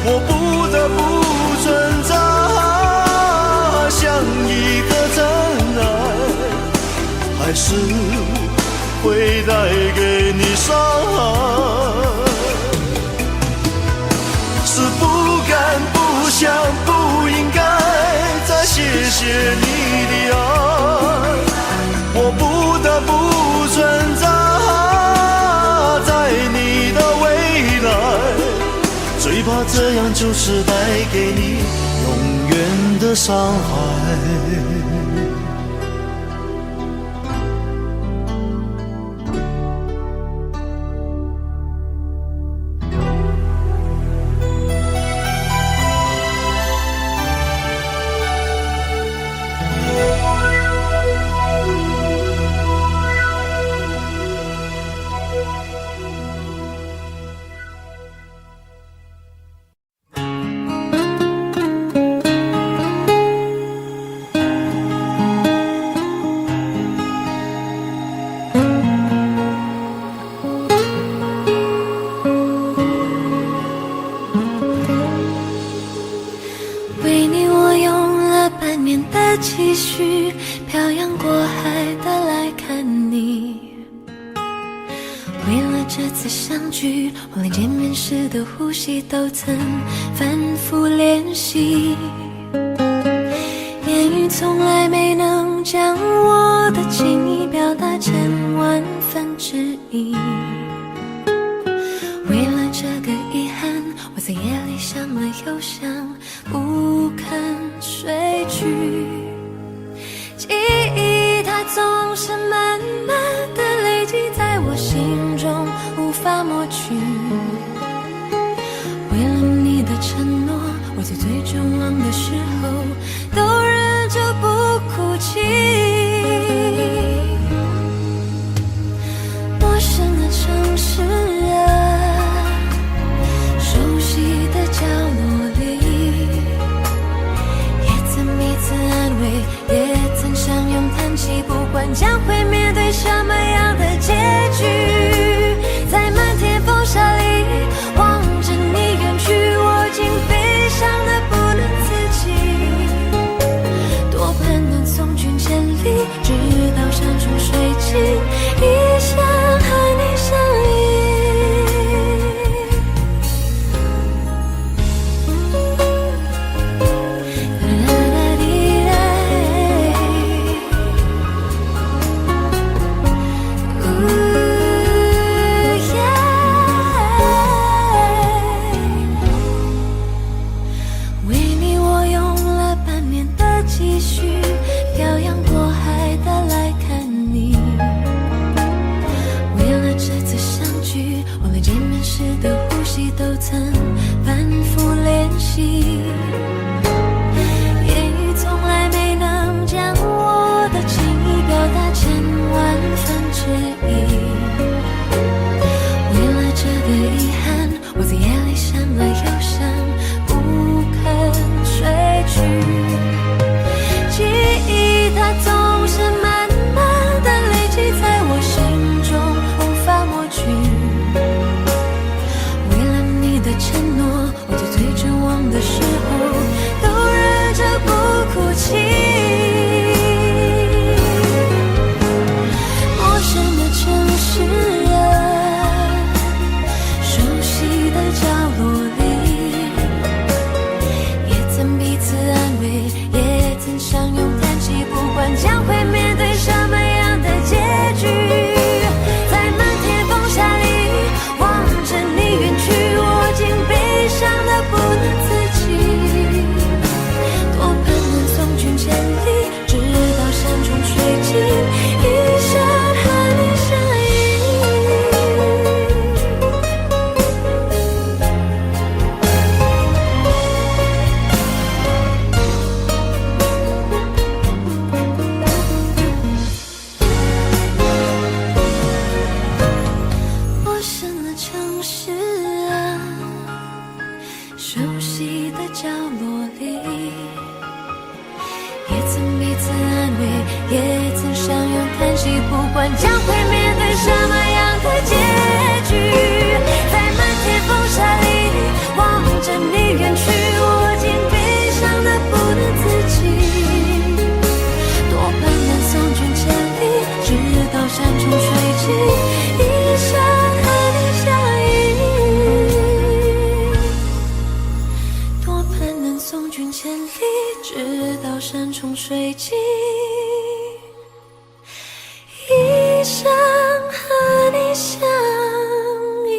我不得不存在，像一颗尘埃，还是会带给你伤害。是不敢不想不应该再谢谢你的爱，我不得不存在，在你的未来，最怕这样就是带给你永远的伤害。为你我用了半年的积蓄，漂洋过海的来看你。为了这次相聚，我连见面时的呼吸都曾反复练习，言语从来没能将我的情意表达成万分之一。为了这个遗憾，我在夜里想了又想，不肯睡去。记忆它总是慢慢的累积在我心中，无法抹去。为了最绝望的时候都忍着不哭泣。陌生的城市啊，熟悉的角落里，也曾彼此安慰，也曾相拥叹息，不管将会面对什么样的结局，在漫天风沙里望着你远去，我竟悲伤得不能自己，多盼能送君千里，直到山穷水尽，一生和你相依。为你我用了半年的积蓄，漂洋过海的来看你，为了这次相聚，忘了见面时的呼吸，都曾反复练习，言语从来没能将我的情意表达千万分之一，为了这个遗憾，我在夜里想了又想，不肯睡去，记忆它总是慢慢的累积在我心中，无法抹去，为了你的承诺，我在最绝望的时候都忍着不哭泣。陌生的城市啊，熟悉的角落里，也曾彼此安慰，也曾相拥叹息，不管将会面对什么样的结局，在漫天风沙里望着你远去，我竟悲伤得不能自己，多盼能送君千里，直到山穷水尽，一生和你相依。陌生的城市啊，熟悉的角落里，也曾彼此安慰，也曾相拥叹息，不管将会面对什么样的结局，在漫天风沙里望着你远去，我竟悲伤得不能自己，多盼能送君千里，直到山穷水尽，一生和你相依，多盼能送君千里，直到山穷水尽，一生和你相依。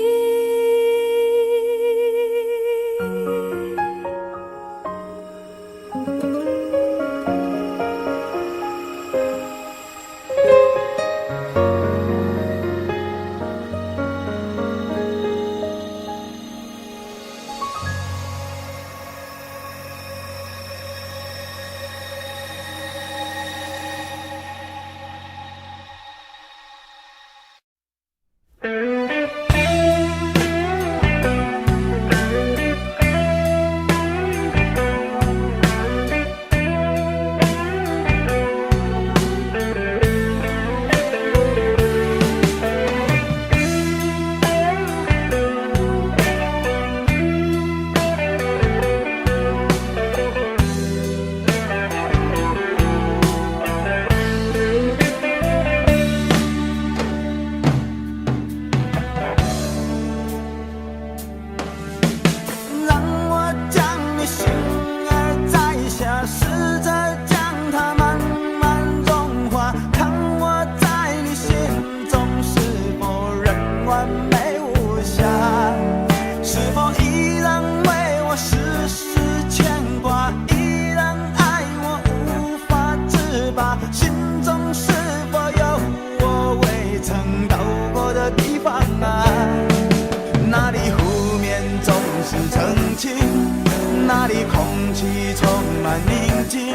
那里空气充满宁静，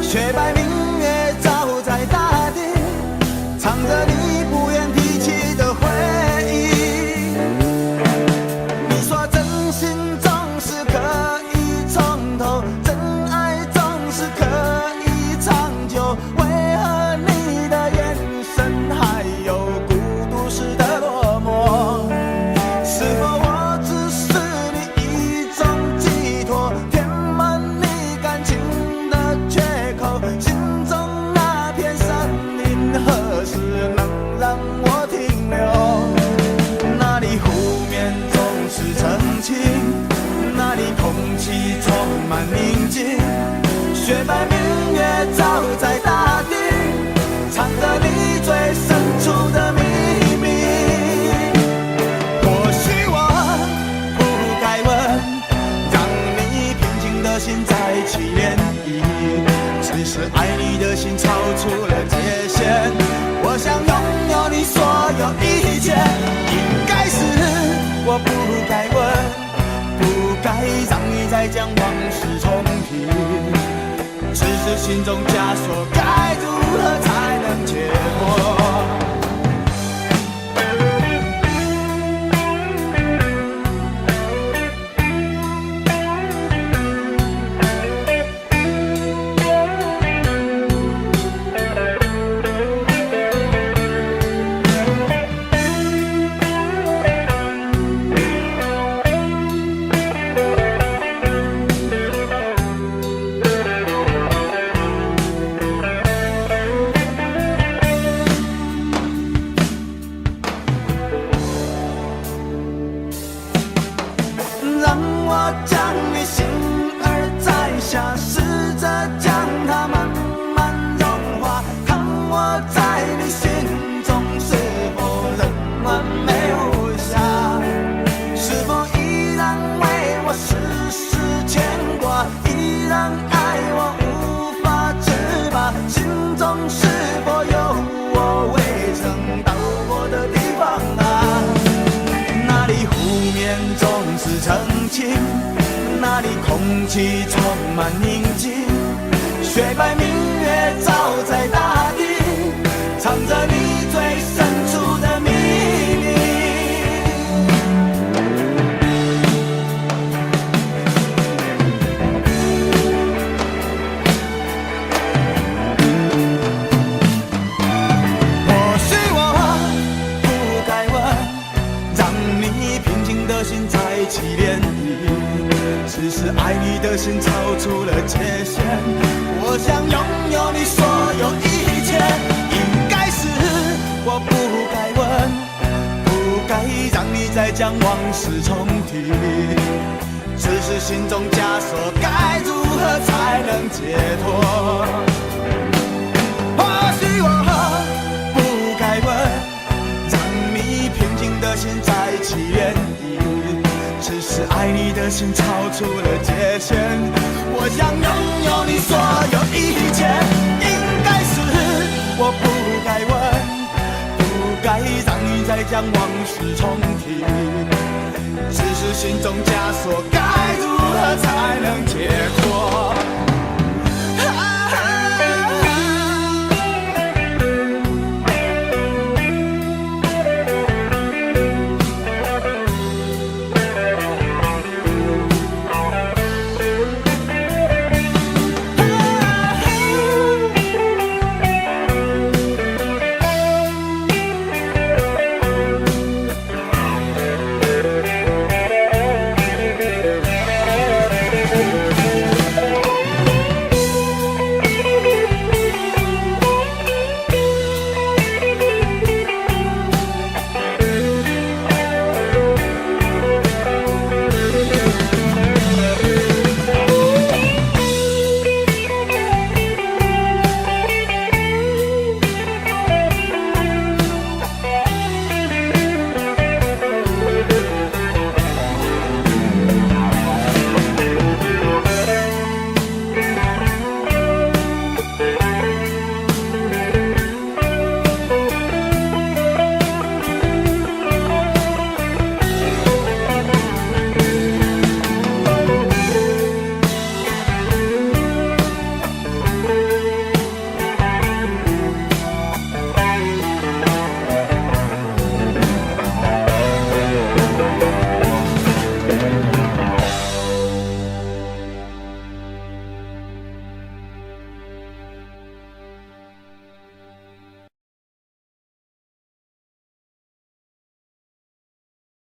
雪白明月照在大地，唱着你不愿提起的回忆。你说真心总是可以从头，真爱总是可以长久，为何你的眼神还有孤独时的落寞？是否我只是你一种寄托，填满你感情的缺口？心中那片森林何时能让我停留？那里湖面总是澄清，那里空气充满宁静，雪白明月照在大地，藏着你最深处的秘密。或许我不该问，让你平静的心再起涟漪，只是爱你的心超出了界限。我想拥有你所有一切，应该是我不该问，不该让你再将往事重提，只是心中枷锁该如何才能解脱？让我将你心儿摘下，试着将它慢慢融化，看我在你心中是否仍完美无瑕，是否依然为我时时牵挂，依然爱我无法自拔，心中是否有我未曾到过的地方啊？那里湖面总是澄清，那里空气充满宁静，雪白明月照在大地，藏着你最深处的秘密。或许我不该问，让你平静的心再起涟漪，只是爱你的心超出了界限。我想拥有你所有一切，应该是我不该问，不该让你再将往事重提，只是心中枷锁该如何才能解脱？或许我不该问，让你平静的心再起涟漪，只是爱你的心超出了界限。我想拥有你所有一切，应该是我不该问，不该让你再将往事重提，只是心中枷锁该如何才能解脱？